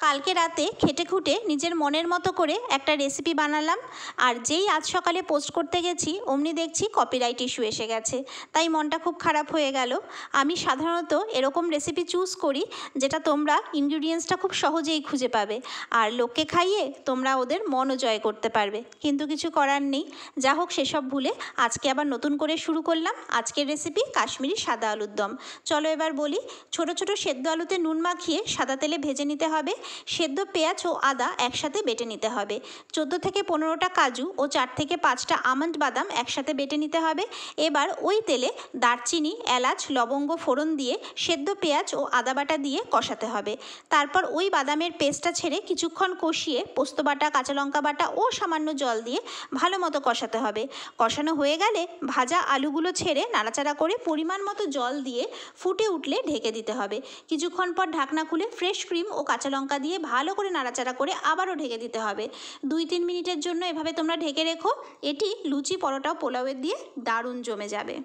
কালকে রাতে খেটে খুঁটে নিজের মনের মতো করে একটা রেসিপি বানালাম, আর যেই আজ সকালে পোস্ট করতে গেছি অমনি দেখছি কপিরাইট ইস্যু এসে গেছে। তাই মনটা খুব খারাপ হয়ে গেল। আমি সাধারণত এরকম রেসিপি চুজ করি যেটা তোমরা ইনগ্রিডিয়েন্টসটা খুব সহজেই খুঁজে পাবে, আর লোককে খাইয়ে তোমরা ওদের মনও জয় করতে পারবে, কিন্তু কিছু করার নেই। যা হোক, সেসব ভুলে আজকে আবার নতুন করে শুরু করলাম আজকের রেসিপি কাশ্মীরি সাদা আলুর দম। চলো এবার বলি। ছোট ছোট সেদ্ধ আলুতে নুন মাখিয়ে সাদা তেলে ভেজে নিতে হবে। সেদ্ধ পেঁয়াজ ও আদা একসাথে বেটে নিতে হবে। 14 থেকে 15টা কাজু ও 4 থেকে 5টা আমন্ড বাদাম একসাথে বেটে নিতে হবে। এবার ওই তেলে দারচিনি, এলাচ, লবঙ্গ ফোড়ন দিয়ে সেদ্ধ পেঁয়াজ ও আদা বাটা দিয়ে কষাতে হবে। তারপর ওই বাদামের পেস্টটা ছেড়ে কিছুক্ষণ কষিয়ে পোস্ত বাটা, কাঁচা লঙ্কা বাটা ও সামান্য জল দিয়ে ভালো মতো কষাতে হবে। কষানো হয়ে গেলে ভাজা আলুগুলো ছেড়ে নাড়াচাড়া করে পরিমাণ মতো জল দিয়ে ফুটে উঠলে ঢেকে দিতে হবে। কিছুক্ষণ পর ঢাকনা খুলে ফ্রেশ ক্রিম ও কাঁচা লঙ্কা দিয়ে ভালো করে নাড়াচাড়া করে আবারও ঢেকে দিতে হবে। 2-3 মিনিটের জন্য এভাবে তোমরা ঢেকে রেখো। এটি লুচি, পরোটা, পোলাওয়ের দিয়ে দারুণ জমে যাবে।